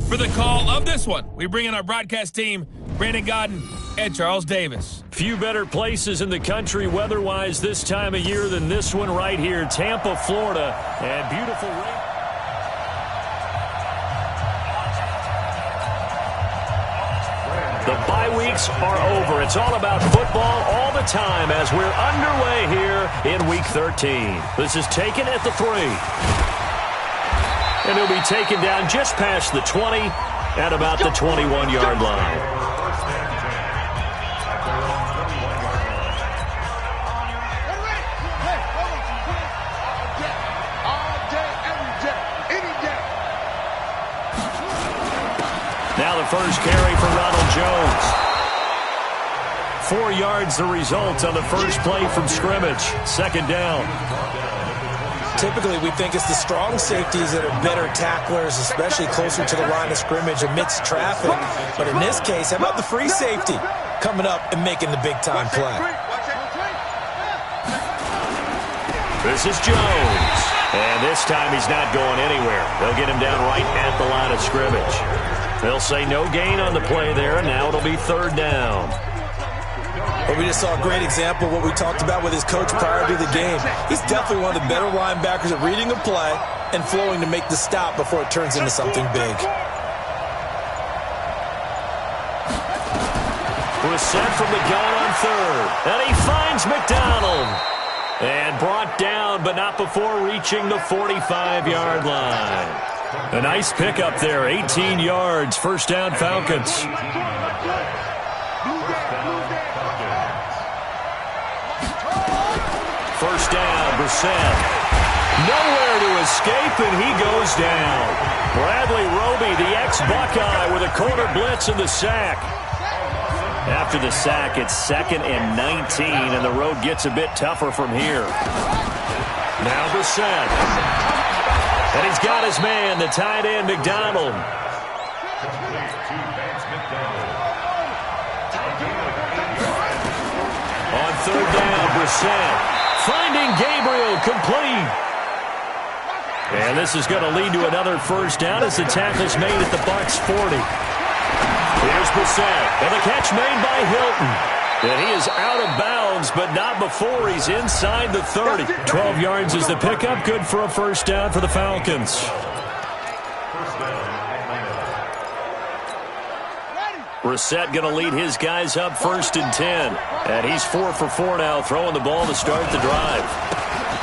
For the call of this one, we bring in our broadcast team, Brandon Godden and Charles Davis. Few better places in the country weather-wise this time of year than this one right here, Tampa, Florida, and beautiful rain. The bye weeks are over. It's all about football all the time as we're underway here in Week 13. This is taken at the 3. And he'll be taken down just past the 20 at about the 21-yard line. Now the first carry for Ronald Jones. 4 yards the result on the first play from scrimmage. Second down. Typically, we think it's the strong safeties that are better tacklers, especially closer to the line of scrimmage amidst traffic. But in this case, how about the free safety coming up and making the big-time play? This is Jones. And this time he's not going anywhere. They'll get him down right at the line of scrimmage. They'll say no gain on the play there, and now it'll be third down. Well, we just saw a great example of what we talked about with his coach prior to the game. He's definitely one of the better linebackers at reading a play and flowing to make the stop before it turns into something big. Brissett from the gun on third, and he finds McDonald. And brought down, but not before reaching the 45-yard line. A nice pickup there, 18 yards, first down Falcons. First down, Brissett. Nowhere to escape, and he goes down. Bradley Roby, the ex-Buckeye, with a corner blitz and the sack. After the sack, it's 2nd and 19, and the road gets a bit tougher from here. Now Brissett. And he's got his man, the tight end, McDonald. On third down, Brissett. Finding Gabriel, complete. And this is going to lead to another first down as the tackle's made at the Bucs 40. Here's Brissett, and the catch made by Hilton. And he is out of bounds, but not before he's inside the 30. 12 yards is the pickup, good for a first down for the Falcons. Brissett going to lead his guys up 1st and 10. And he's 4 for 4 now, throwing the ball to start the drive.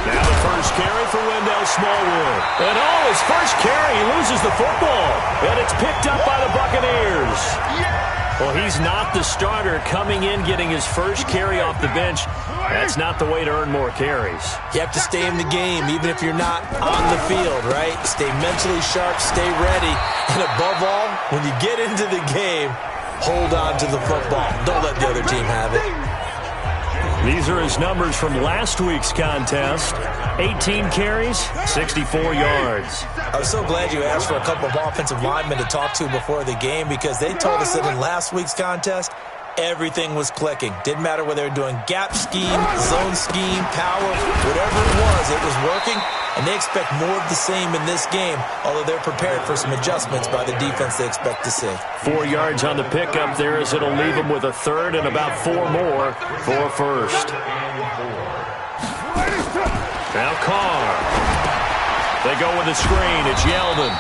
Now the first carry for Wendell Smallwood. And his first carry, he loses the football. And it's picked up by the Buccaneers. Well, he's not the starter coming in, getting his first carry off the bench. That's not the way to earn more carries. You have to stay in the game, even if you're not on the field, right? Stay mentally sharp, stay ready. And above all, when you get into the game, hold on to the football. Don't let the other team have it. These are his numbers from last week's contest. 18 carries, 64 yards. I was so glad you asked for a couple of offensive linemen to talk to before the game because they told us that in last week's contest, everything was clicking. Didn't matter whether they were doing gap scheme, zone scheme, power, whatever it was working. And they expect more of the same in this game, although they're prepared for some adjustments by the defense they expect to see. 4 yards on the pickup there as it'll leave them with a third and about 4 more for a first. Now Carr. They go with the screen. It's Yeldon.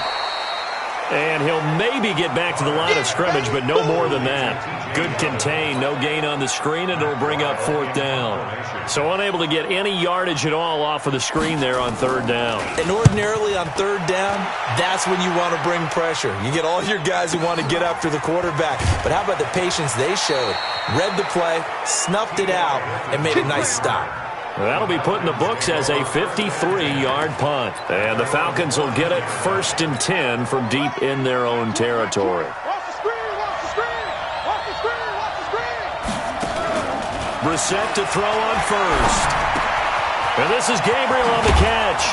And he'll maybe get back to the line of scrimmage, but no more than that. Good contain, no gain on the screen, and it'll bring up 4th down. So unable to get any yardage at all off of the screen there on 3rd down. And ordinarily on 3rd down, that's when you want to bring pressure. You get all your guys who want to get after the quarterback. But how about the patience they showed? Read the play, snuffed it out, and made a nice stop. That'll be put in the books as a 53-yard punt. And the Falcons will get it 1st and 10 from deep in their own territory. Brissett to throw on first. And this is Gabriel on the catch.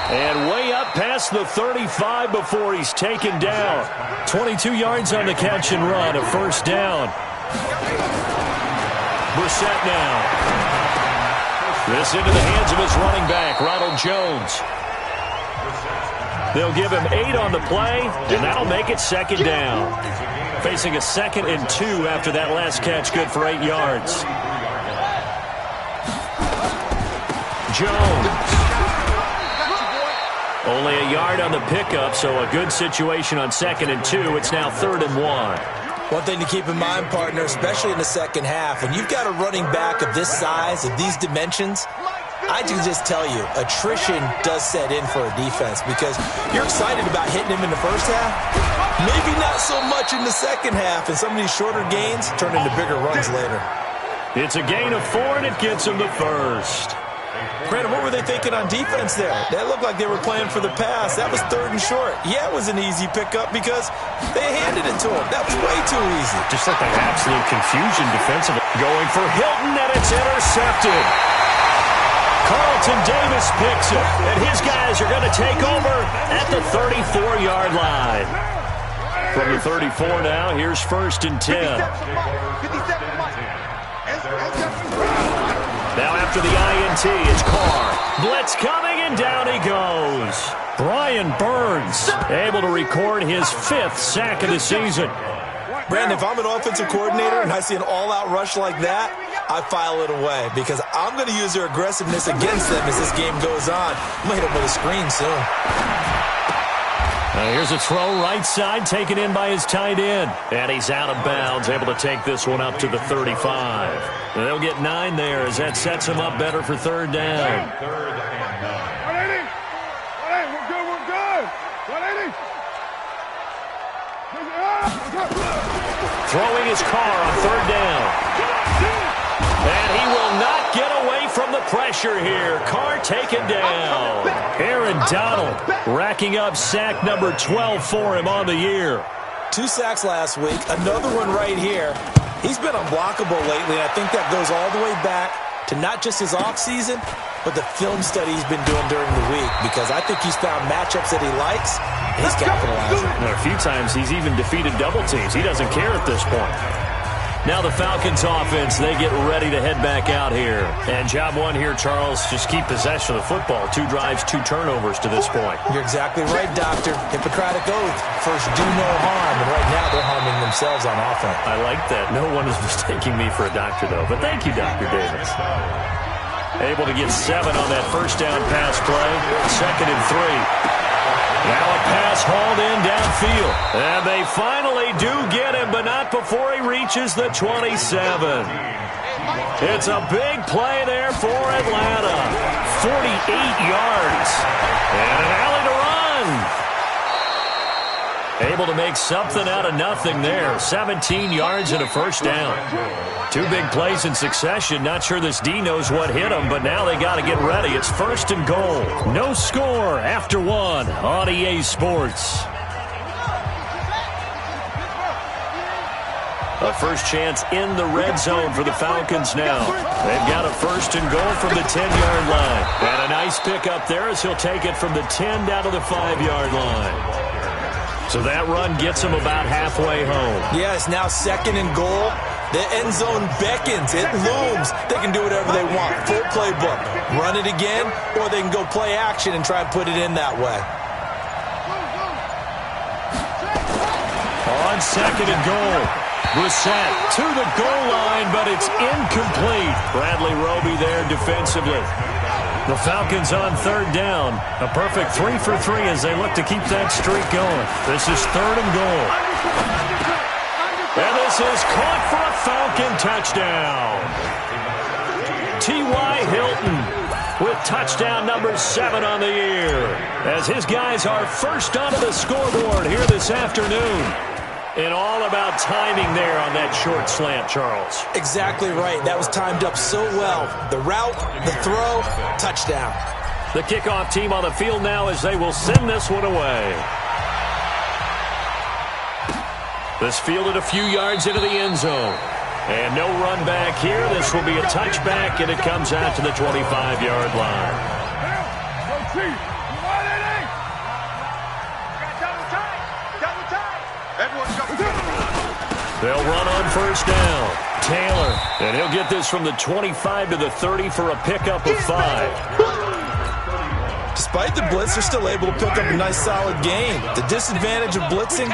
And way up past the 35 before he's taken down. 22 yards on the catch and run, a first down. Brissett now. This into the hands of his running back, Ronald Jones. They'll give him 8 on the play, and that'll make it 2nd down. Facing a 2nd and 2 after that last catch, good for 8 yards. Jones. Only a yard on the pickup, so a good situation on 2nd and 2. It's now 3rd and 1. One thing to keep in mind, partner, especially in the second half, when you've got a running back of this size, of these dimensions, I can just tell you, attrition does set in for a defense because you're excited about hitting him in the first half. Maybe not so much in the second half, and some of these shorter gains turn into bigger runs later. It's a gain of 4, and it gets him the first. Brandon, what were they thinking on defense there? That looked like they were playing for the pass. That was 3rd and short. Yeah, it was an easy pickup because they handed it to him. That was way too easy. Just like an absolute confusion defensively. Going for Hilton, and it's intercepted. Carlton Davis picks it, and his guys are going to take over at the 34-yard line. From the 34 now, here's 1st and 10. Now after the INT, it's Carr. Blitz coming, and down he goes. Brian Burns able to record his 5th sack of the season. Brandon, if I'm an offensive coordinator and I see an all-out rush like that, I file it away because I'm going to use their aggressiveness against them as this game goes on. I'm going to hit them with a screen soon. Here's a throw right side, taken in by his tight end. And he's out of bounds, able to take this one up to the 35. They'll get 9 there as that sets him up better for 3rd down. Throwing his car on 3rd down. And he will not get away from the pressure here. Carr taken down. Aaron Donald racking up sack number 12 for him on the year. 2 sacks last week, another one right here. He's been unblockable lately, and I think that goes all the way back to not just his offseason, but the film study he's been doing during the week, because I think he's found matchups that he likes, and he's capitalizing. A few times he's even defeated double teams. He doesn't care at this point. Now the Falcons offense, they get ready to head back out here. And job one here, Charles, just keep possession of the football. 2 drives, 2 turnovers to this point. You're exactly right, Doctor. Hippocratic oath. First, do no harm. And right now, they're harming themselves on offense. I like that. No one is mistaking me for a doctor, though. But thank you, Dr. Davis. Able to get 7 on that first down pass play. 2nd and 3. Now a pass hauled in downfield. And they finally do get him, but not before he reaches the 27. It's a big play there for Atlanta. 48 yards. And an alley to run. Able to make something out of nothing there. 17 yards and a first down. 2 big plays in succession. Not sure this D knows what hit him, but now they got to get ready. It's 1st and goal. No score after 1 on EA Sports. A first chance in the red zone for the Falcons now. They've got a 1st and goal from the 10-yard line. And a nice pick up there as he'll take it from the 10 down to the 5-yard line. So that run gets him about halfway home. Yeah, it's now 2nd and goal. The end zone beckons. It looms. They can do whatever they want. Full playbook. Run it again, or they can go play action and try and put it in that way. On 2nd and goal. Brissett to the goal line, but it's incomplete. Bradley Roby there defensively. The Falcons on 3rd down. A perfect 3 for 3 as they look to keep that streak going. This is 3rd and goal. And this is caught for a Falcon touchdown. T.Y. Hilton with touchdown number 7 on the year. As his guys are first onto the scoreboard here this afternoon. And all about timing there on that short slant, Charles. Exactly right. That was timed up so well. The route, the throw, touchdown. The kickoff team on the field now as they will send this one away. This fielded a few yards into the end zone. And no run back here. This will be a touchback, and it comes out to the 25-yard line. They'll run on 1st down. Taylor, and he'll get this from the 25 to the 30 for a pickup of 5. Despite the blitz, they're still able to pick up a nice, solid gain. The disadvantage of blitzing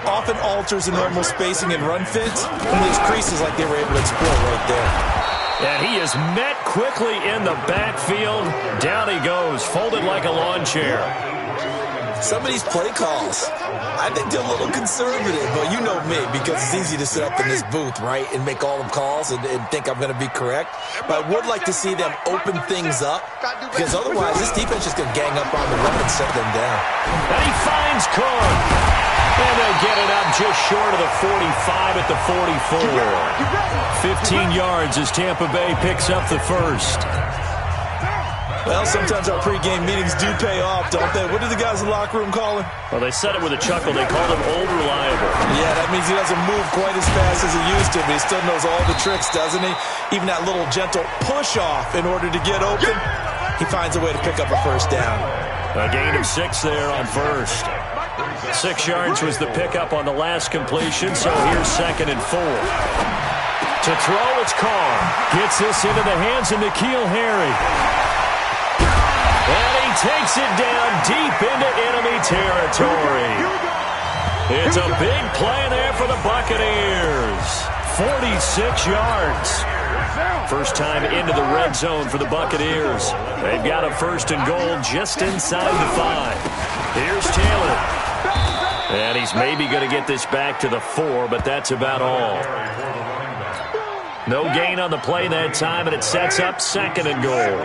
often alters the normal spacing and run fits and leaves creases like they were able to exploit right there. And he is met quickly in the backfield. Down he goes, folded like a lawn chair. Some of these play calls, I think they're a little conservative, but you know me, because it's easy to sit up in this booth, right, and make all the calls and think I'm going to be correct. But I would like to see them open things up, because otherwise this defense is going to gang up on the run and shut them down. And he finds Carr. And they'll get it up just short of the 45 at the 44. 15 yards as Tampa Bay picks up the first. Well, sometimes our pregame meetings do pay off, don't they? What do the guys in the locker room call him? Well, they said it with a chuckle. They called him old reliable. Yeah, that means he doesn't move quite as fast as he used to, but he still knows all the tricks, doesn't he? Even that little gentle push-off in order to get open, he finds a way to pick up a first down. A gain of 6 there on first. 6 yards was the pickup on the last completion, so here's 2nd and 4. To throw, it's Carr. Gets this into the hands of N'Keal Harry. And he takes it down deep into enemy territory. It's a big play there for the Buccaneers. 46 yards. First time into the red zone for the Buccaneers. They've got a 1st and goal just inside the 5. Here's Taylor. And he's maybe going to get this back to the 4, but that's about all. No gain on the play that time, and it sets up 2nd and goal.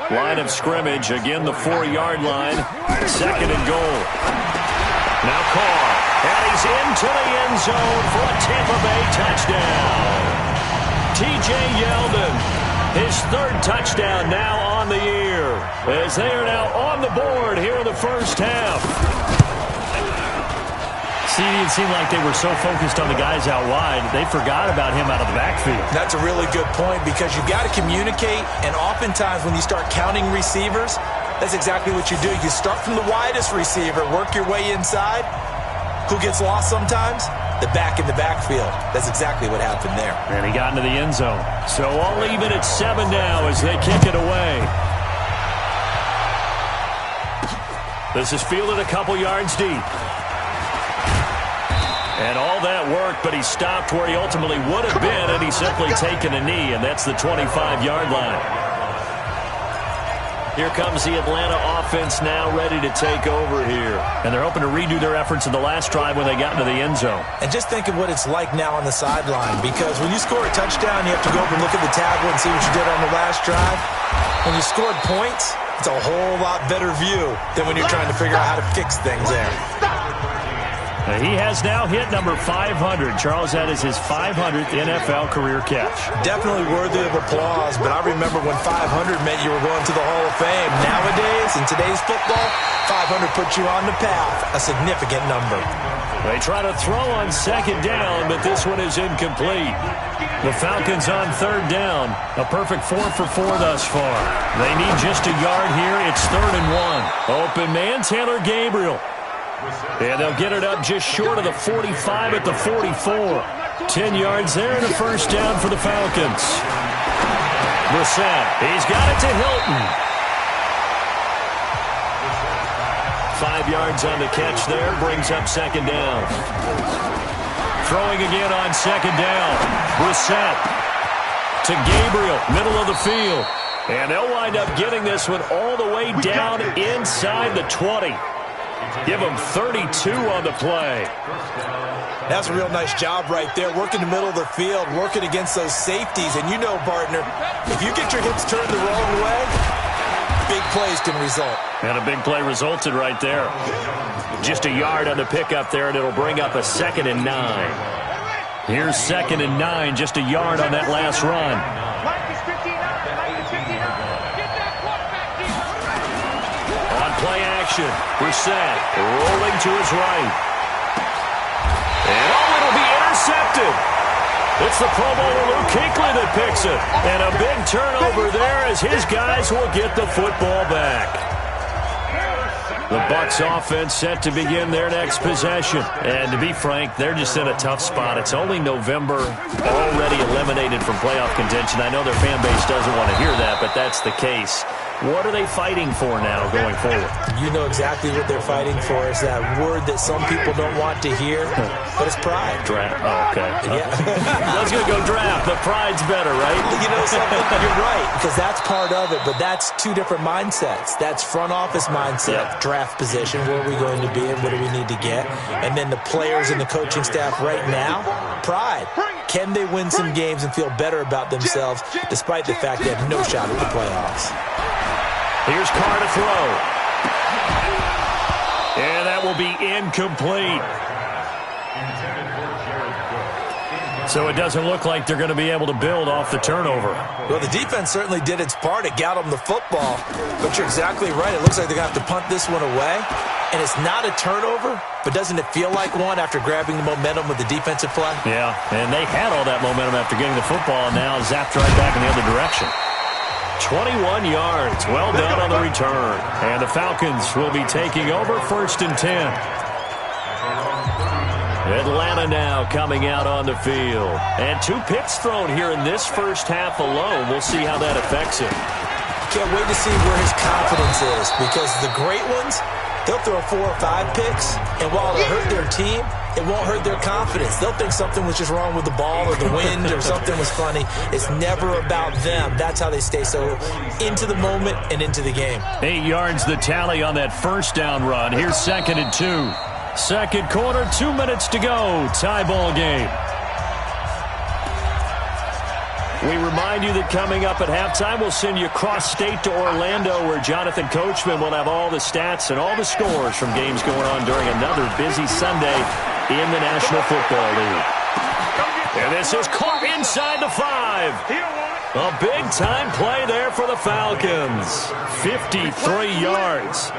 Line of scrimmage, again the 4-yard line. 2nd and goal. Now Carr, and he's into the end zone for a Tampa Bay touchdown. T.J. Yeldon, his 3rd touchdown now on the year, as they are now on the board here in the first half. See, it seemed like they were so focused on the guys out wide, they forgot about him out of the backfield. That's a really good point, because you've got to communicate, and oftentimes when you start counting receivers, that's exactly what you do. You start from the widest receiver, work your way inside. Who gets lost sometimes? The back in the backfield. That's exactly what happened there. And he got into the end zone. So I'll leave it at 7 now as they kick it away. This is fielded a couple yards deep. And all that worked, but he stopped where he ultimately would have been, and he's simply taken a knee, and that's the 25-yard line. Here comes the Atlanta offense now ready to take over here. And they're hoping to redo their efforts in the last drive when they got into the end zone. And just think of what it's like now on the sideline, because when you score a touchdown, you have to go over and look at the tablet and see what you did on the last drive. When you scored points, it's a whole lot better view than when you're trying to figure out how to fix things there. He has now hit number 500. Charles, that is his 500th NFL career catch. Definitely worthy of applause, but I remember when 500 meant you were going to the Hall of Fame. Nowadays, in today's football, 500 puts you on the path, a significant number. They try to throw on 2nd down, but this one is incomplete. The Falcons on 3rd down. A perfect 4 for 4 thus far. They need just a yard here. It's 3rd and 1. Open man, Taylor Gabriel. And they'll get it up just short of the 45 at the 44. 10 yards there and a first down for the Falcons. Brissett, he's got it to Hilton. 5 yards on the catch there, brings up 2nd down. Throwing again on 2nd down. Brissett to Gabriel, middle of the field. And they'll wind up getting this one all the way down inside the 20. Give him 32 on the play. That's a real nice job right there. Working the middle of the field, working against those safeties. And you know, partner, if you get your hips turned the wrong way, big plays can result. And a big play resulted right there. Just a yard on the pickup there, and it'll bring up a 2nd and 9. Here's 2nd and 9, just a yard on that last run. Play action. Brissett rolling to his right. And it'll be intercepted. It's the Pro Bowler Luke Kuechly that picks it. And a big turnover there as his guys will get the football back. The Bucs offense set to begin their next possession. And to be frank, they're just in a tough spot. It's only November, already eliminated from playoff contention. I know their fan base doesn't want to hear that, but that's the case. What are they fighting for now going forward? You know exactly what they're fighting for. Is that word that some people don't want to hear, but it's pride. Draft. Oh, okay. Yeah. I was going to go draft, but pride's better, right? You know something? You're right, because that's part of it, but that's two different mindsets. That's front office mindset, draft position, where are we going to be and what do we need to get? And then the players and the coaching staff right now, pride. Can they win some games and feel better about themselves despite the fact they have no shot at the playoffs? Here's Carr to throw. And that will be incomplete. So it doesn't look like they're going to be able to build off the turnover. Well, the defense certainly did its part. It got them the football. But you're exactly right. It looks like they're going to have to punt this one away. And it's not a turnover, but doesn't it feel like one after grabbing the momentum with the defensive play? Yeah, and they had all that momentum after getting the football, and now zapped right back in the other direction. 21 yards. Well done on the return. And the Falcons will be taking over 1st and 10. Atlanta now coming out on the field. And 2 picks thrown here in this first half alone. We'll see how that affects him. Can't wait to see where his confidence is, because the great ones, they'll throw 4 or 5 picks, and while it'll hurt their team, it won't hurt their confidence. They'll think something was just wrong with the ball or the wind or something was funny. It's never about them. That's how they stay so into the moment and into the game. 8 yards the tally on that first down run. Here's 2nd and 2. Second quarter, 2 minutes to go. Tie ball game. We remind you that coming up at halftime, we'll send you cross-state to Orlando, where Jonathan Coachman will have all the stats and all the scores from games going on during another busy Sunday in the National Football League. And this is caught inside the 5. A big-time play there for the Falcons. 53 yards.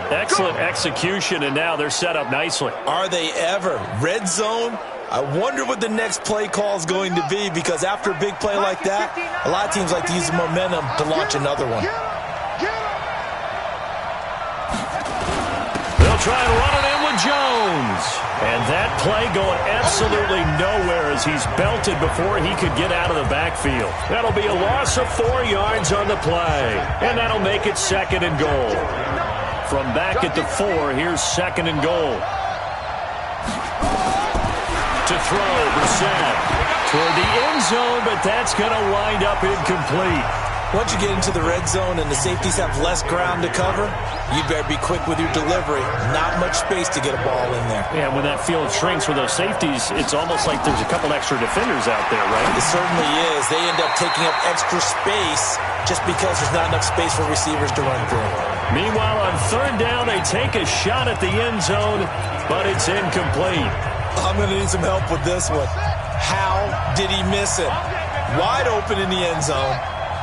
Excellent execution, and now they're set up nicely. Are they ever? Red zone? I wonder what the next play call is going to be, because after a big play like that, a lot of teams like to use the momentum to launch another one. They'll try and run it in with Jones. And that play going absolutely nowhere as he's belted before he could get out of the backfield. That'll be a loss of 4 yards on the play. And that'll make it 2nd and goal. From back at the 4, here's 2nd and goal. To throw, Brissett toward the end zone, but that's going to wind up incomplete. Once you get into the red zone and the safeties have less ground to cover, you'd better be quick with your delivery. Not much space to get a ball in there. Yeah, when that field shrinks with those safeties, it's almost like there's a couple extra defenders out there, right? It certainly is. They end up taking up extra space just because there's not enough space for receivers to run through. Meanwhile, on 3rd down, they take a shot at the end zone, but it's incomplete. I'm going to need some help with this one. How did he miss it? Wide open in the end zone.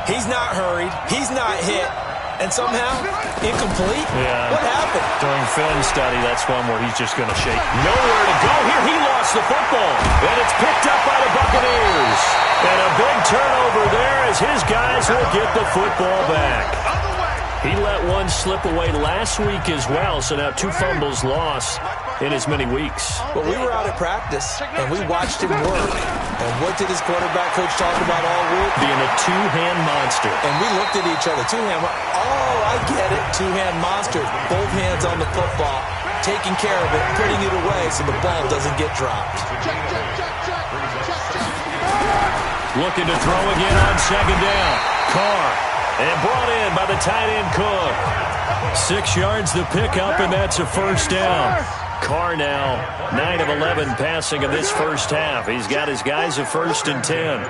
He's not hurried. He's not hit. And somehow, incomplete? Yeah. What happened? During film study, that's one where he's just going to shake. Nowhere to go here. He lost the football. And it's picked up by the Buccaneers. And a big turnover there as his guys will get the football back. He let one slip away last week as well, so now 2 fumbles lost in as many weeks. Well, we were out at practice, and we watched him work. And what did his quarterback coach talk about all week? Being a 2-hand monster. And we looked at each other. 2-hand. Oh, I get it. 2-hand monster. Both hands on the football, taking care of it, putting it away so the ball doesn't get dropped. Looking to throw again on 2nd down. Carr. And brought in by the tight end Cook. 6 yards the pickup, and that's a 1st down. Carr now 9 of 11 passing in this first half. He's got his guys a 1st and 10.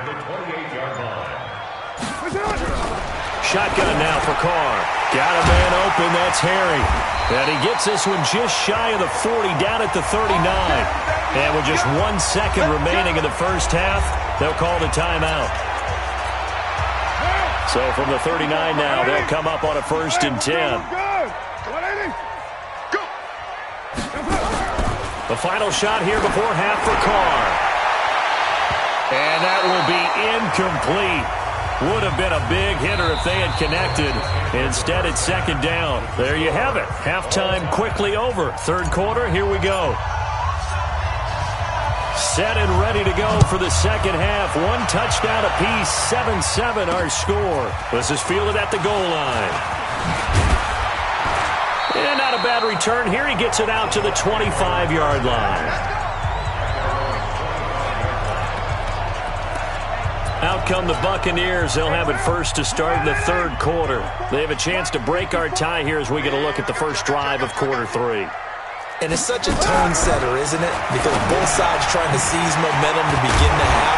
Shotgun now for Carr. Got a man open, that's Harry. And he gets this one just shy of the 40, down at the 39. And with just 1 second remaining in the first half, they'll call the timeout. So from the 39 now, they'll come up on a 1st and 10. The final shot here before half for Carr. And that will be incomplete. Would have been a big hitter if they had connected. Instead, it's 2nd down. There you have it. Halftime quickly over. 3rd quarter, here we go. Set and ready to go for the second half. One touchdown apiece, 7-7 our score. This is fielded at the goal line. And not a bad return here. He gets it out to the 25-yard line. Out come the Buccaneers. They'll have it first to start in the third quarter. They have a chance to break our tie here as we get a look at the first drive of quarter three. And it's such a tone setter, isn't it? Because both sides trying to seize momentum to begin the half.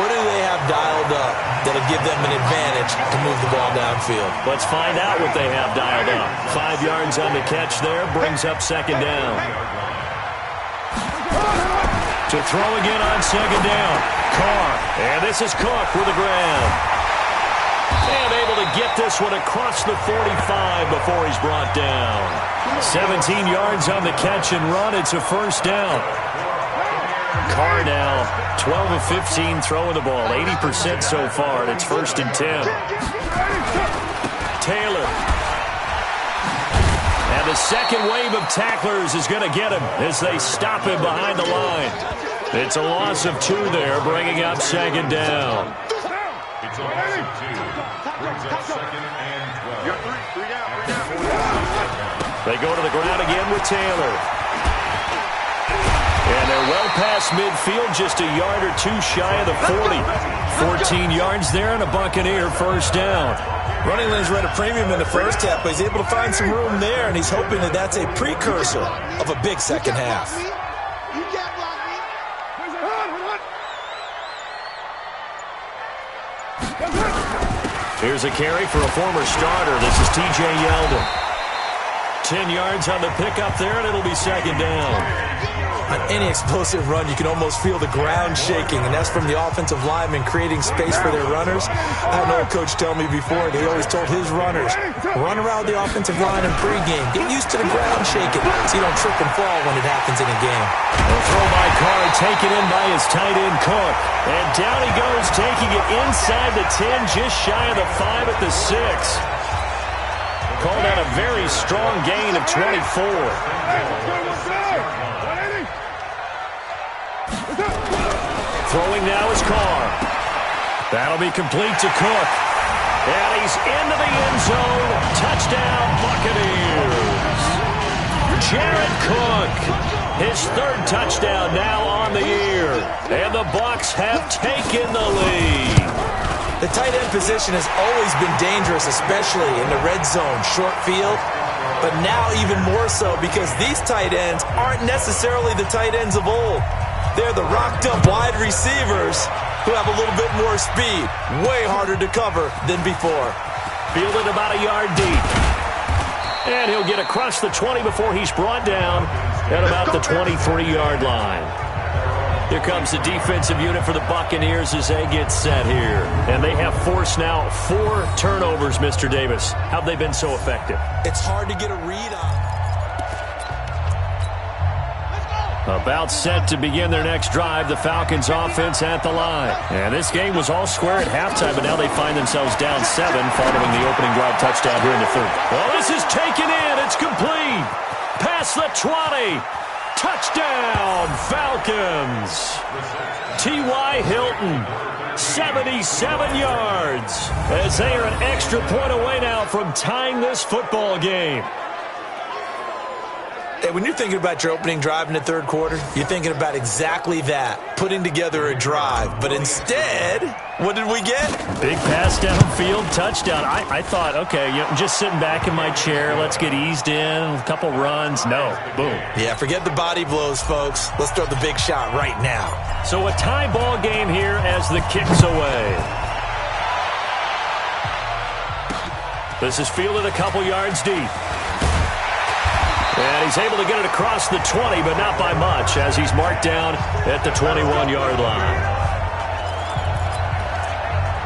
What do they have dialed up that'll give them an advantage to move the ball downfield? Let's find out what they have dialed up. 5 yards on the catch there, brings up second down. To throw again on second down. Carr, and this is Cook with the grab. And able to get this one across the 45 before he's brought down. 17 yards on the catch and run. It's a first down. Carr now 12 of 15 throwing the ball, 80% so far, and it's first and 10. Taylor. And the second wave of tacklers is going to get him as they stop him behind the line. It's a loss of 2 there, bringing up second down. It's a loss of 2. Brings up second and 12. They go to the ground again with Taylor. And they're well past midfield, just a yard or 2 shy of the 40. 14 yards there and a Buccaneer first down. Running lanes were at a premium in the first half, but he's able to find some room there, and he's hoping that that's a precursor of a big second half. Here's a carry for a former starter. This is T.J. Yeldon. 10 yards on the pickup there, and it'll be second down. On any explosive run, you can almost feel the ground shaking, and that's from the offensive linemen creating space for their runners. I had an old coach tell me before, he always told his runners, run around the offensive line in pregame. Get used to the ground shaking so you don't trip and fall when it happens in a game. A throw by Carr, taken in by his tight end Cook. And down he goes, taking it inside the 10, just shy of the 5 at the 6. Called out a very strong gain of 24. Throwing now is Carr. That'll be complete to Cook. And he's into the end zone. Touchdown, Buccaneers. Jared Cook, his 3rd touchdown now on the year. And the Bucs have taken the lead. The tight end position has always been dangerous, especially in the red zone, short field. But now even more so because these tight ends aren't necessarily the tight ends of old. They're the rocked-up wide receivers who have a little bit more speed. Way harder to cover than before. Fielded about a yard deep. And he'll get across the 20 before he's brought down at about the 23-yard line. Here comes the defensive unit for the Buccaneers as they get set here. And they have forced now 4 turnovers, Mr. Davis. How have they been so effective? It's hard to get a read on. About set to begin their next drive, the Falcons offense at the line. And this game was all square at halftime, but now they find themselves down 7 following the opening drive touchdown here in the 3rd. Well, this is taken in. It's complete. Past the 20. Touchdown, Falcons. T.Y. Hilton, 77 yards, as they are an extra point away now from tying this football game. Hey, when you're thinking about your opening drive in the 3rd quarter, you're thinking about exactly that, putting together a drive. But instead, what did we get? Big pass downfield, touchdown. I thought, okay, I'm just sitting back in my chair. Let's get eased in, a couple runs. No, boom. Yeah, forget the body blows, folks. Let's throw the big shot right now. So a tie ball game here as the kick's away. This is fielded a couple yards deep. And he's able to get it across the 20, but not by much, as he's marked down at the 21-yard line.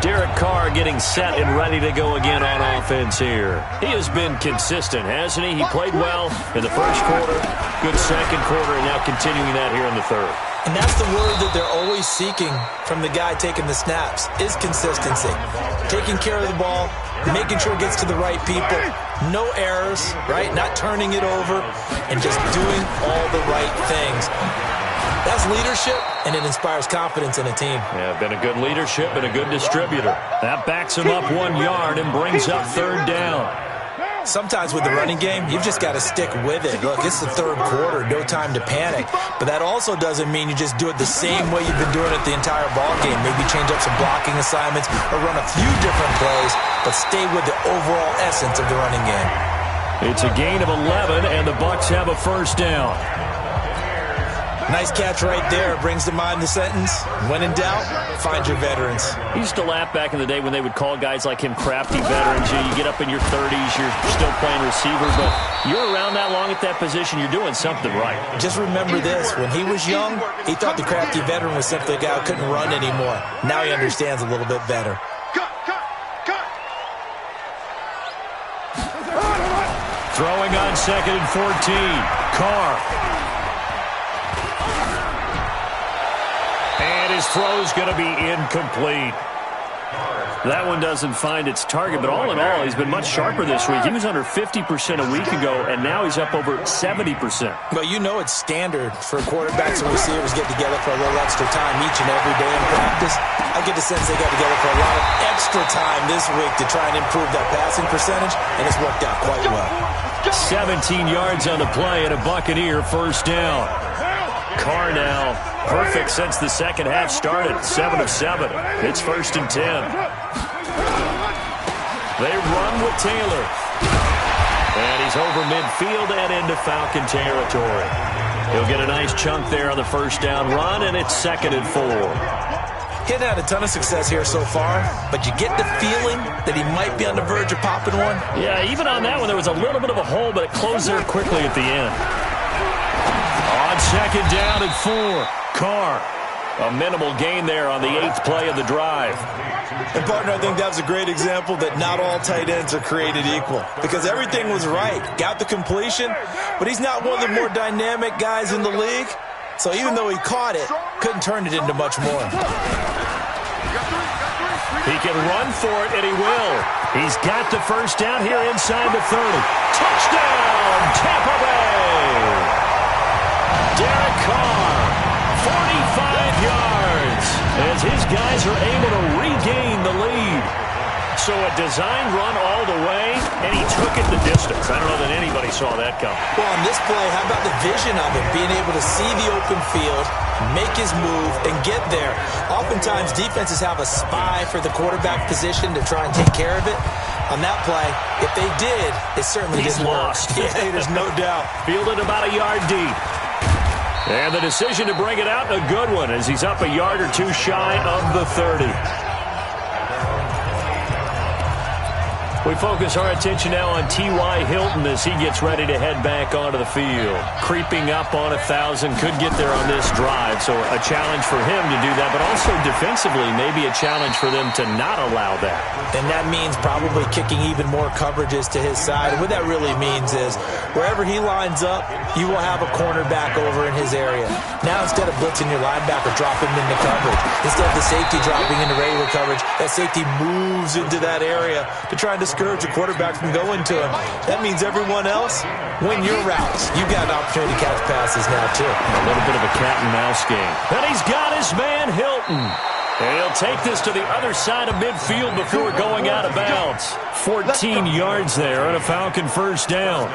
Derek Carr getting set and ready to go again on offense here. He has been consistent, hasn't he? He played well in the 1st quarter, good 2nd quarter, and now continuing that here in the 3rd. And that's the word that they're always seeking from the guy taking the snaps, is consistency. Taking care of the ball, making sure it gets to the right people, no errors, right? Not turning it over, and just doing all the right things. That's builds leadership, and it inspires confidence in a team. Yeah, been a good leadership and a good distributor. That backs him up 1 yard and brings up third down. Sometimes with the running game, you've just got to stick with it. Look, it's the third quarter, no time to panic. But that also doesn't mean you just do it the same way you've been doing it the entire ball game. Maybe change up some blocking assignments or run a few different plays, but stay with the overall essence of the running game. It's a gain of 11, and the Bucs have a first down. Nice catch right there. Brings to mind the sentence, when in doubt, find your veterans. He used to laugh back in the day when they would call guys like him crafty veterans. You get up in your 30s, you're still playing receiver, but you're around that long at that position, you're doing something right. Just remember this. When he was young, he thought the crafty veteran was simply a guy who couldn't run anymore. Now he understands a little bit better. Throwing on 2nd and 14. Carr. And his throw's going to be incomplete. That one doesn't find its target, but all in all, he's been much sharper this week. He was under 50% a week ago, and now he's up over 70%. Well, you know it's standard for quarterbacks and receivers get together for a little extra time each and every day in practice. I get the sense they got together for a lot of extra time this week to try and improve that passing percentage, and it's worked out quite well. 17 yards on the play and a Buccaneer first down. Carr now perfect since the second half started. 7 of 7. It's 1st and 10. They run with Taylor. And he's over midfield and into Falcon territory. He'll get a nice chunk there on the first down run, and it's 2nd and 4. He hadn't had a ton of success here so far, but you get the feeling that he might be on the verge of popping one. Yeah, even on that one, there was a little bit of a hole, but it closed there quickly at the end. On 2nd down and 4, Carr. A minimal gain there on the 8th play of the drive. And, partner, I think that was a great example that not all tight ends are created equal, because everything was right. Got the completion, but he's not one of the more dynamic guys in the league. So even though he caught it, couldn't turn it into much more. He can run for it, and he will. He's got the first down here inside the 30. Touchdown, Tampa Bay! Derek Carr, 45 yards, as his guys are able to regain the lead. So a designed run all the way, and he took it the distance. I don't know that anybody saw that coming. Well, on this play, how about the vision of it? Being able to see the open field, make his move, and get there. Oftentimes, defenses have a spy for the quarterback position to try and take care of it. On that play, if they did, it certainly didn't lost. work. Yeah, there's no doubt. Fielded about a yard deep. And the decision to bring it out, a good one, as he's up a yard or two shy of the 30. We focus our attention now on T.Y. Hilton as he gets ready to head back onto the field. Creeping up on 1,000, could get there on this drive, so a challenge for him to do that, but also defensively, maybe a challenge for them to not allow that. And that means probably kicking even more coverages to his side. What that really means is wherever he lines up, you will have a cornerback over in his area. Now, instead of blitzing your linebacker, drop him into coverage. Instead of the safety dropping into regular coverage, that safety moves into that area to try and discourage a quarterback from going to him. That means everyone else, win your routes. You got an opportunity to catch passes now, too. A little bit of a cat and mouse game. And he's got his man, Hilton. And he'll take this to the other side of midfield before going out of bounds. 14 yards there on a Falcon first down.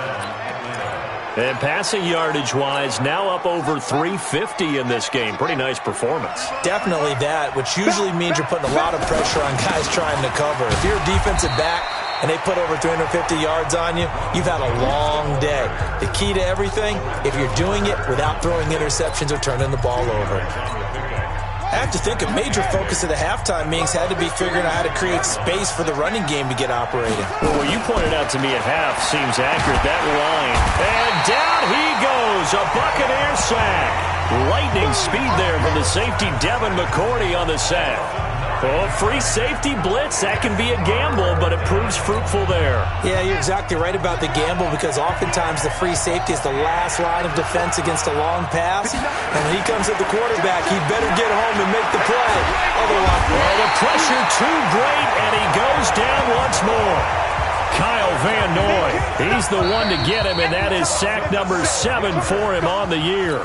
And passing yardage-wise, now up over 350 in this game. Pretty nice performance. Definitely that, which usually means you're putting a lot of pressure on guys trying to cover. If you're a defensive back and they put over 350 yards on you, you've had a long day. The key to everything, if you're doing it without throwing interceptions or turning the ball over. I have to think a major focus of the halftime meetings had to be figuring out how to create space for the running game to get operating. Well, what you pointed out to me at half seems accurate. That line. And down he goes. A Buccaneer sack. Lightning speed there from the safety Devin McCourty on the sack. Oh, free safety blitz. That can be a gamble, but it proves fruitful there. Yeah, you're exactly right about the gamble, because oftentimes the free safety is the last line of defense against a long pass. And when he comes at the quarterback, he better get home and make the play. Otherwise, well, the pressure too great, and he goes down once more. Kyle Van Noy, he's the one to get him, and that is sack number 7 for him on the year.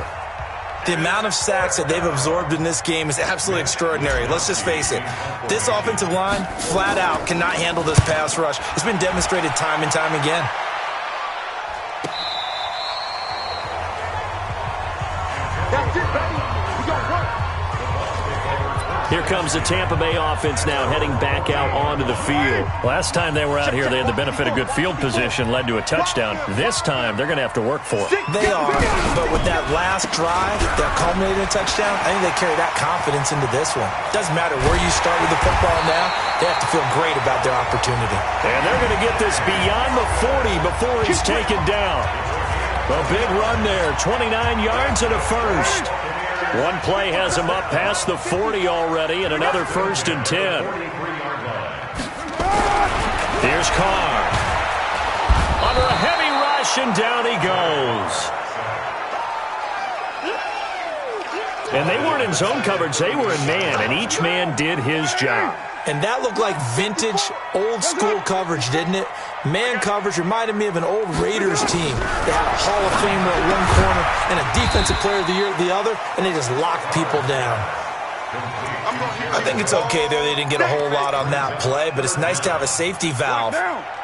The amount of sacks that they've absorbed in this game is absolutely extraordinary. Let's just face it. This offensive line, flat out, cannot handle this pass rush. It's been demonstrated time and time again. That's it, baby. We got work. Here comes the Tampa Bay offense now heading back out onto the field. Last time they were out here, they had the benefit of good field position, led to a touchdown. This time, they're going to have to work for it. They are, but with that last drive that culminated in a touchdown, I think they carry that confidence into this one. Doesn't matter where you start with the football now, they have to feel great about their opportunity. And they're going to get this beyond the 40 before he's taken down. A big run there, 29 yards and a first. One play has him up past the 40 already, and another 1st and 10. Here's Carr. Under a heavy rush, and down he goes. And they weren't in zone coverage, they were in man, and each man did his job. And that looked like vintage, old-school coverage, didn't it? Man coverage reminded me of an old Raiders team. They had a Hall of Famer at one corner and a Defensive Player of the Year at the other, and they just locked people down. I think it's okay there they didn't get a whole lot on that play, but it's nice to have a safety valve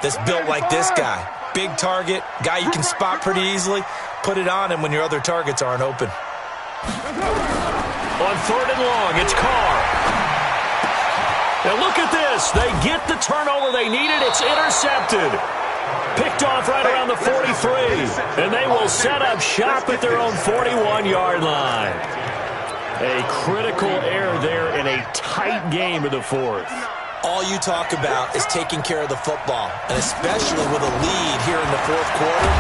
that's built like this guy. Big target, guy you can spot pretty easily. Put it on him when your other targets aren't open. On 3rd and long, it's Carr. Now look at this. They get the turnover they needed. It's intercepted. Picked off right around the 43. And they will set up shop at their own 41-yard line. A critical error there in a tight game of the 4th. All you talk about is taking care of the football, and especially with a lead here in the 4th quarter.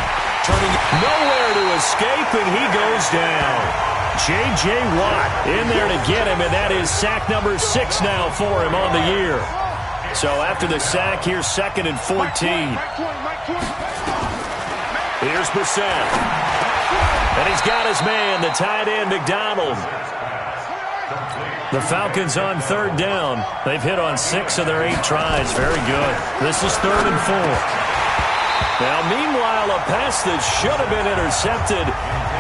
Turning nowhere to escape, and he goes down. J.J. Watt in there to get him, and that is sack number 6 now for him on the year. So after the sack, here's 2nd and 14. Here's Brissett. And he's got his man, the tight end, McDonald. The Falcons on 3rd down. They've hit on 6 of their 8 tries. Very good. This is 3rd and 4. Now, meanwhile, a pass that should have been intercepted,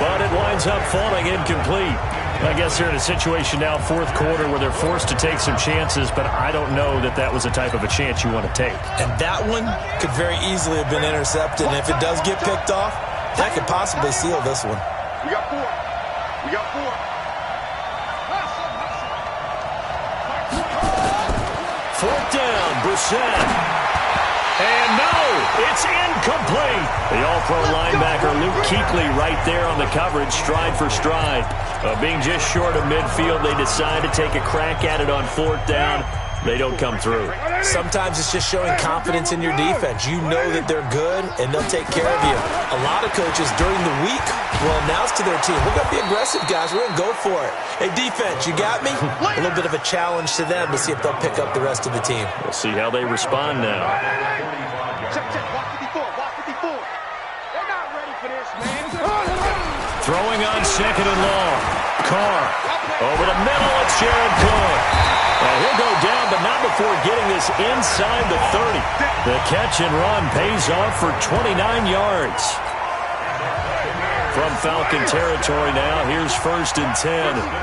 but it winds up falling incomplete. I guess they're in a situation now, 4th quarter, where they're forced to take some chances, but I don't know that that was the type of a chance you want to take. And that one could very easily have been intercepted, and if it does get picked off, that could possibly seal this one. We got 4. We got 4. 4th down, Brissett. And no, it's incomplete. The all-pro linebacker Luke Kuechly right there on the coverage, stride for stride. Being just short of midfield, they decide to take a crack at it on 4th down. They don't come through. Sometimes it's just showing confidence in your defense. You know that they're good, and they'll take care of you. A lot of coaches during the week will announce to their team, we're going to be aggressive, guys. We're going to go for it. Hey, defense, you got me? A little bit of a challenge to them to see if they'll pick up the rest of the team. We'll see how they respond now. Check, walk 54, walk 54. They're not ready for this, man. Throwing on 2nd and long. Carr over the middle. It's Jared Cook. He'll go down, but not before getting this inside the 30. The catch and run pays off for 29 yards. From Falcon territory now, here's 1st and 10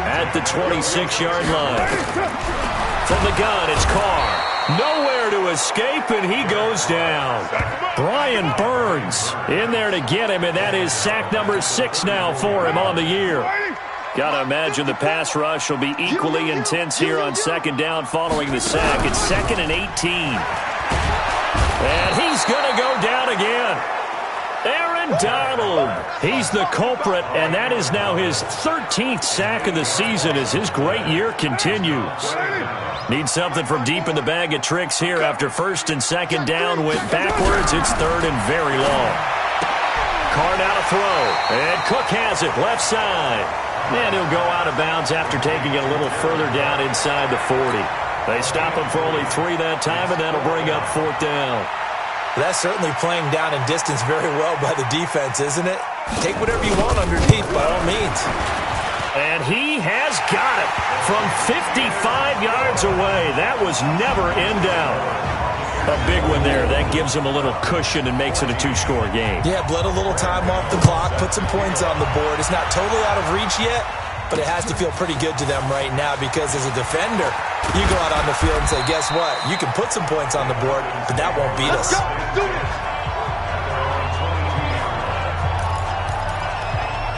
at the 26-yard line. From the gun, it's Carr. Nowhere to escape, and he goes down. Brian Burns in there to get him, and that is sack number 6 now for him on the year. Got to imagine the pass rush will be equally intense here on 2nd down following the sack. It's 2nd and 18. And he's going to go down again. Aaron Donald, he's the culprit, and that is now his 13th sack of the season as his great year continues. Need something from deep in the bag of tricks here after 1st and 2nd down went backwards. It's 3rd and very long. Carr now to throw, and Cook has it left side. And he'll go out of bounds after taking it a little further down inside the 40. They stop him for only 3 that time, and that'll bring up 4th down. That's certainly playing down in distance very well by the defense, isn't it? Take whatever you want underneath, by all means. And he has got it from 55 yards away. That was never in doubt. A big one there. That gives him a little cushion and makes it a 2-score game. Yeah, bled a little time off the clock, put some points on the board. It's not totally out of reach yet, but it has to feel pretty good to them right now because as a defender, you go out on the field and say, guess what? You can put some points on the board, but that won't beat us.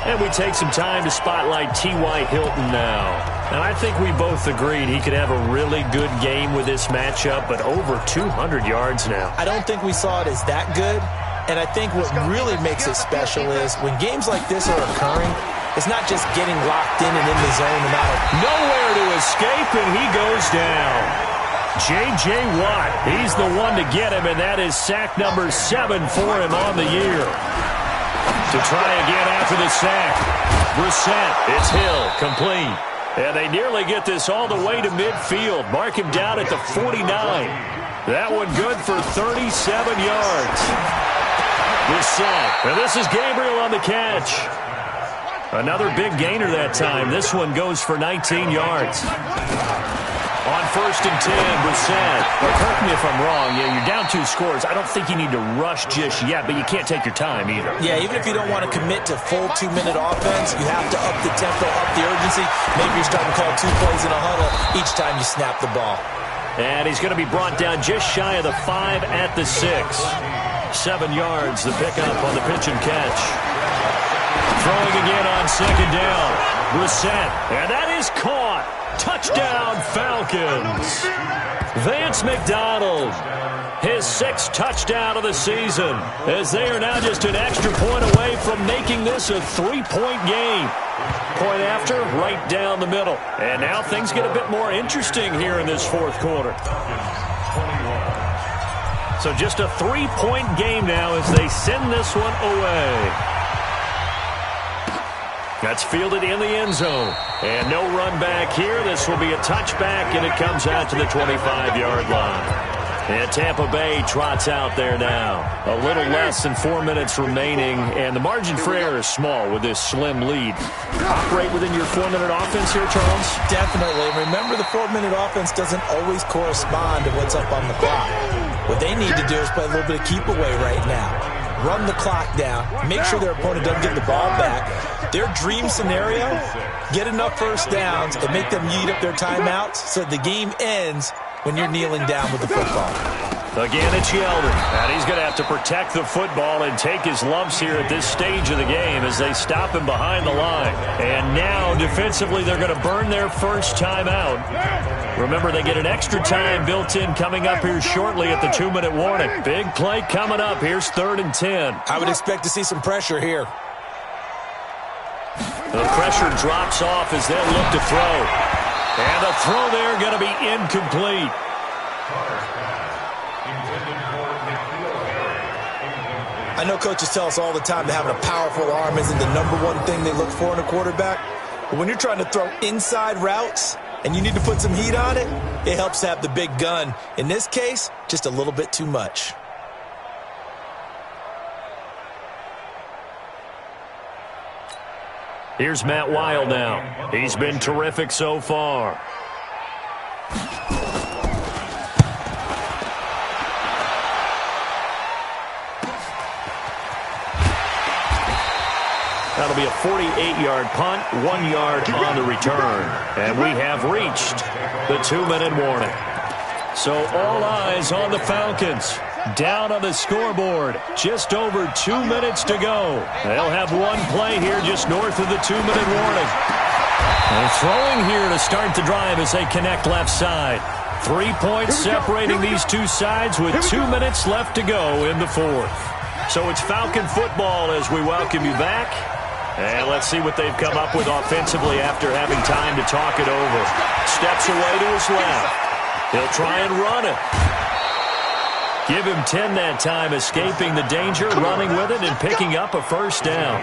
And we take some time to spotlight T.Y. Hilton now. And I think we both agreed he could have a really good game with this matchup, but over 200 yards now. I don't think we saw it as that good. And I think what really makes it special is when games like this are occurring, it's not just getting locked in and in the zone. Nowhere to escape, and he goes down. J.J. Watt, he's the one to get him, and that is sack number 7 for him on the year. To try again after the sack. Brissett, it's Hill, complete. And they nearly get this all the way to midfield. Mark him down at the 49. That one good for 37 yards. Brissett, and this is Gabriel on the catch. Another big gainer that time. This one goes for 19 yards. On 1st and 10, Brissett. Well, correct me if I'm wrong. Yeah, you're down 2 scores. I don't think you need to rush just yet, but you can't take your time either. Yeah, even if you don't want to commit to full 2-minute offense, you have to up the tempo, up the urgency. Maybe you're starting to call 2 plays in a huddle each time you snap the ball. And he's going to be brought down just shy of the 5 at the 6. 7 yards, the pickup on the pitch and catch. Throwing again on 2nd down. Brissett, and that is caught. Touchdown, Falcons. Vance McDonald, his 6th touchdown of the season, as they are now just an extra point away from making this a 3-point game. Point after, right down the middle. And now things get a bit more interesting here in this 4th quarter. So just a 3-point game now as they send this one away. That's fielded in the end zone. And no run back here. This will be a touchback, and it comes out to the 25-yard line. And Tampa Bay trots out there now. A little less than 4 minutes remaining, and the margin for error is small with this slim lead. Operate within your 4-minute offense here, Charles? Definitely. Remember, the 4-minute offense doesn't always correspond to what's up on the clock. What they need to do is play a little bit of keep away right now. Run the clock down, make sure their opponent doesn't get the ball back. Their dream scenario, get enough first downs and make them eat up their timeouts so the game ends when you're kneeling down with the football. Again, it's Yeldon, and he's going to have to protect the football and take his lumps here at this stage of the game as they stop him behind the line. And now, defensively, they're going to burn their first timeout. Remember, they get an extra time built in coming up here shortly at the 2-minute warning. Big play coming up. Here's 3rd and 10. I would expect to see some pressure here. The pressure drops off as they'll look to throw. And the throw there going to be incomplete. I know coaches tell us all the time that having a powerful arm isn't the #1 thing they look for in a quarterback. But when you're trying to throw inside routes and you need to put some heat on it, it helps to have the big gun. In this case, just a little bit too much. Here's Matt Wild now. He's been terrific so far. That'll be a 48-yard punt, 1 yard on the return. And we have reached the 2-minute warning. So all eyes on the Falcons. Down on the scoreboard. Just over 2 minutes to go. They'll have one play here just north of the 2-minute warning. And throwing here to start the drive as they connect left side. 3 points separating these two sides with 2 minutes left to go in the 4th. So it's Falcon football as we welcome you back. And let's see what they've come up with offensively after having time to talk it over. Steps away to his left. He'll try and run it. Give him 10 that time, escaping the danger, running with it, and picking up a first down.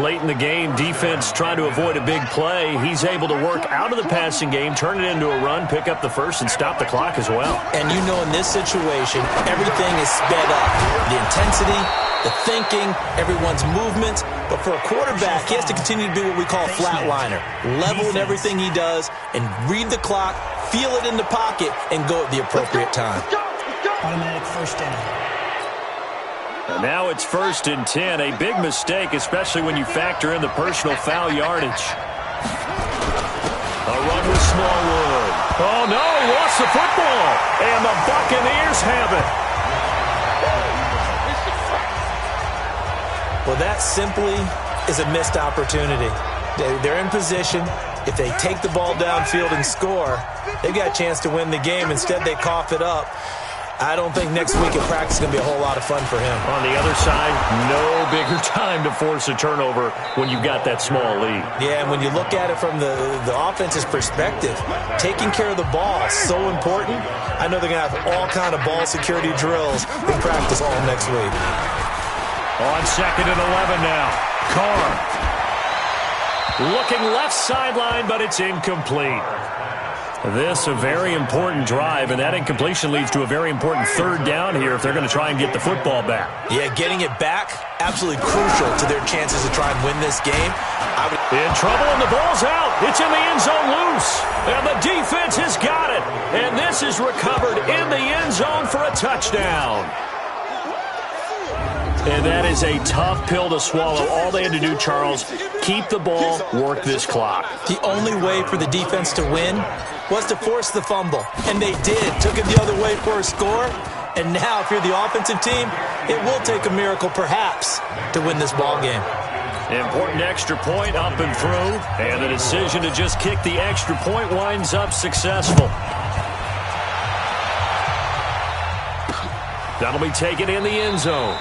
Late in the game, defense trying to avoid a big play. He's able to work out of the passing game, turn it into a run, pick up the first, and stop the clock as well. And you know in this situation, everything is sped up. The intensity, the thinking, everyone's movements. But for a quarterback, he has to continue to do what we call a flatliner. Level in everything he does and read the clock, feel it in the pocket, and go at the appropriate time. Automatic first down. And now it's 1st and 10. A big mistake, especially when you factor in the personal foul yardage. Oh, no, he lost the football. And the Buccaneers have it. Well, that simply is a missed opportunity. They're in position. If they take the ball downfield and score, they've got a chance to win the game. Instead, they cough it up. I don't think next week at practice is going to be a whole lot of fun for him. On the other side, no bigger time to force a turnover when you've got that small lead. Yeah, and when you look at it from the offense's perspective, taking care of the ball is so important. I know they're going to have all kind of ball security drills in practice all next week. On 2nd and 11 now. Carr. Looking left sideline, but it's incomplete. This a very important drive, and that incompletion leads to a very important 3rd down here if they're going to try and get the football back. Yeah, getting it back, absolutely crucial to their chances to try and win this game. In trouble, and the ball's out. It's in the end zone loose, and the defense has got it. And this is recovered in the end zone for a touchdown. And that is a tough pill to swallow. All they had to do, Charles, keep the ball, work this clock. The only way for the defense to win was to force the fumble. And they did. Took it the other way for a score. And now, if you're the offensive team, it will take a miracle, perhaps, to win this ball game. Important extra point up and through. And the decision to just kick the extra point winds up successful. That'll be taken in the end zone.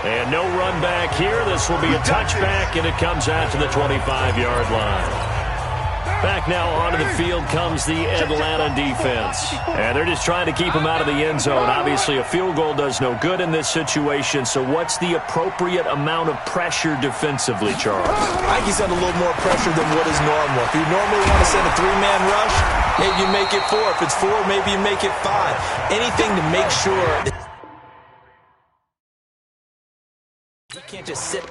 And no run back here. This will be a touchback, and it comes out to the 25-yard line. Back now onto the field comes the Atlanta defense. And they're just trying to keep him out of the end zone. Obviously, a field goal does no good in this situation. So what's the appropriate amount of pressure defensively, Charles? I think you send a little more pressure than what is normal. If you normally want to send a 3-man rush, maybe you make it 4. If it's 4, maybe you make it 5. Anything to make sure that you can't just sit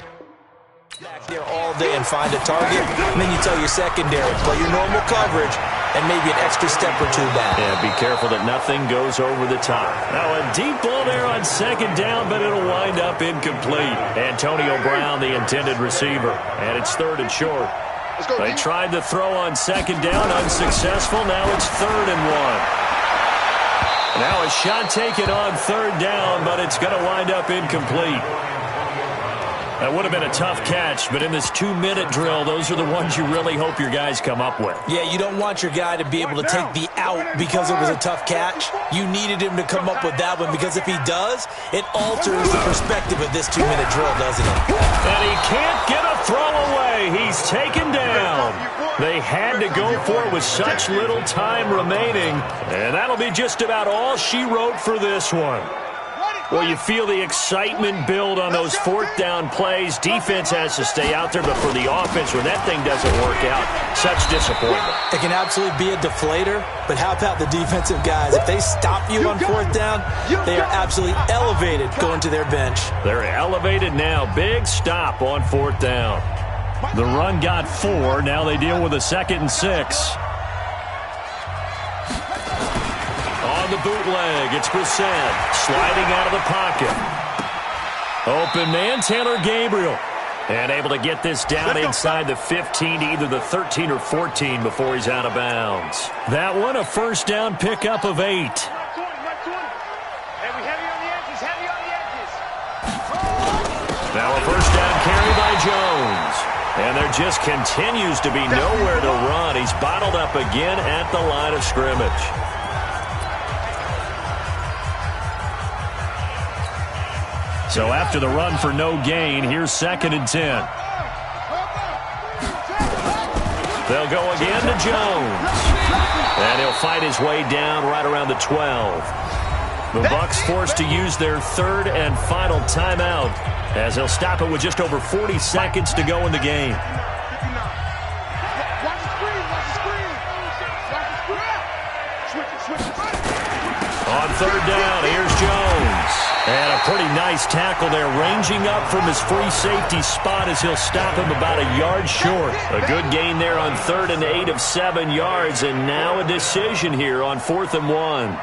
back there all day and find a target. And then you tell your secondary, play your normal coverage and maybe an extra step or 2 back. Yeah, be careful that nothing goes over the top. Now a deep ball there on 2nd down, but it'll wind up incomplete. Antonio Brown, the intended receiver. And it's 3rd and short. They tried to throw on 2nd down, unsuccessful. Now it's 3rd and 1. Now a shot taken on 3rd down, but it's going to wind up incomplete. That would have been a tough catch, but in this 2-minute drill, those are the ones you really hope your guys come up with. Yeah, you don't want your guy to be able to take the out because it was a tough catch. You needed him to come up with that one because if he does, it alters the perspective of this 2-minute drill, doesn't it? And he can't get a throw away. He's taken down. They had to go for it with such little time remaining, and that'll be just about all she wrote for this one. Well, you feel the excitement build on those 4th down plays. Defense has to stay out there, but for the offense, when that thing doesn't work out, such disappointment. It can absolutely be a deflator, but how about the defensive guys? If they stop you on 4th down, they are absolutely elevated going to their bench. They're elevated now. Big stop on 4th down. The run got 4. Now they deal with a 2nd and 6. On the bootleg, it's Brissett sliding out of the pocket. Open man, Taylor Gabriel. And able to get this down inside the 15 to either the 13 or 14 before he's out of bounds. That one, a 1st down pickup of 8. Now a 1st down carry by Jones. And there just continues to be nowhere to run. He's bottled up again at the line of scrimmage. So after the run for no gain, here's 2nd and 10. They'll go again to Jones. And he'll fight his way down right around the 12. The Bucs forced to use their 3rd and final timeout as they'll stop it with just over 40 seconds to go in the game. On 3rd down, here's Jones. And a pretty nice tackle there, ranging up from his free safety spot as he'll stop him about a yard short. A good gain there on 3rd and 8 of 7 yards, and now a decision here on 4th and 1.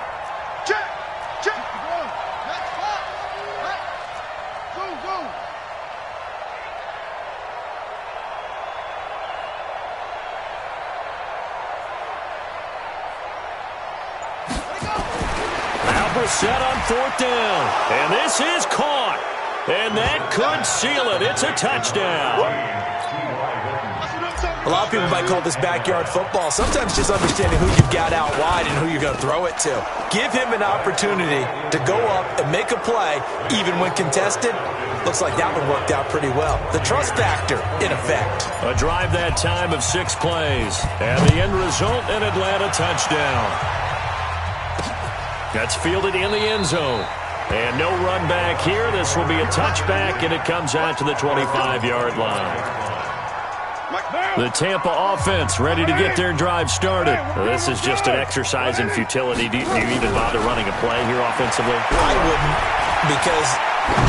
Now Brissett on 4th down. And this is caught. And that could seal it. It's a touchdown. A lot of people might call this backyard football. Sometimes just understanding who you've got out wide and who you're going to throw it to. Give him an opportunity to go up and make a play, even when contested. Looks like that one worked out pretty well. The trust factor, in effect. A drive that time of 6 plays. And the end result, an Atlanta touchdown. That's fielded in the end zone. And no run back here. This will be a touchback, and it comes out to the 25-yard line. The Tampa offense ready to get their drive started. This is just an exercise in futility. Do you even bother running a play here offensively? I wouldn't, because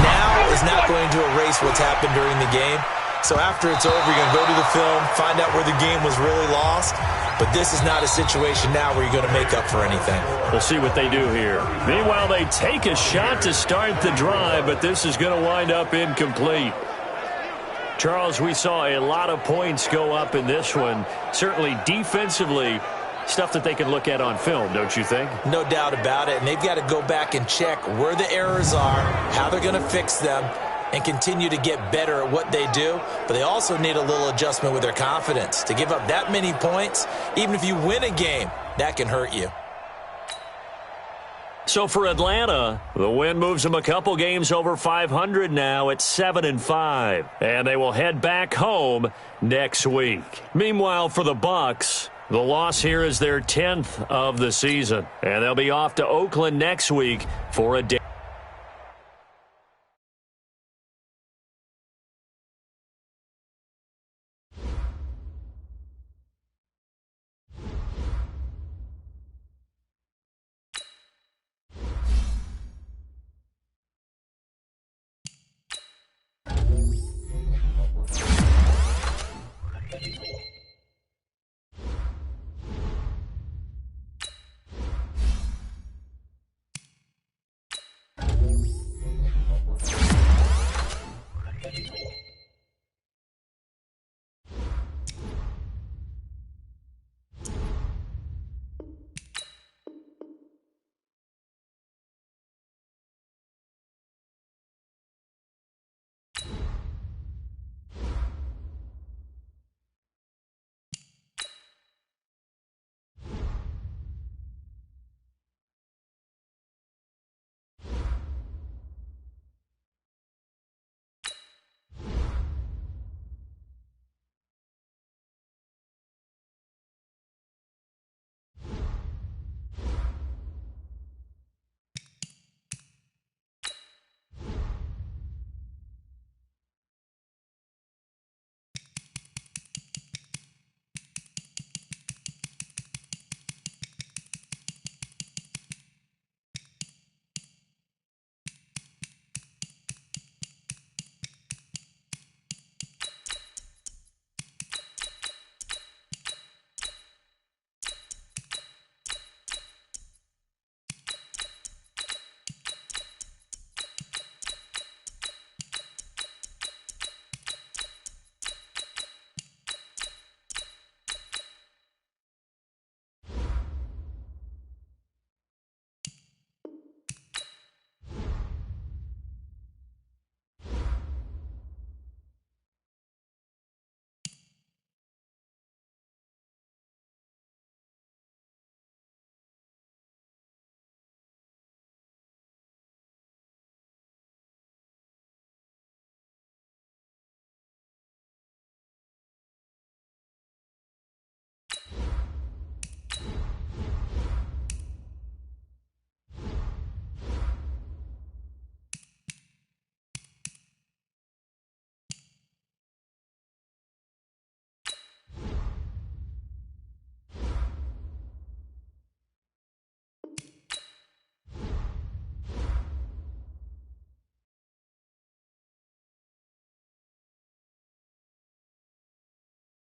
now is not going to erase what's happened during the game. So after it's over, you're going to go to the film, find out where the game was really lost. But this is not a situation now where you're going to make up for anything. We'll see what they do here. Meanwhile, they take a shot to start the drive, but this is going to wind up incomplete. Charles, we saw a lot of points go up in this one. Certainly defensively, stuff that they can look at on film, don't you think? No doubt about it. And they've got to go back and check where the errors are, how they're going to fix them, and continue to get better at what they do. But they also need a little adjustment with their confidence. To give up that many points, even if you win a game, that can hurt you. So for Atlanta, the win moves them a couple games over 500 now at 7-5. And they will head back home next week. Meanwhile, for the Bucs, the loss here is their 10th of the season. And they'll be off to Oakland next week for a day.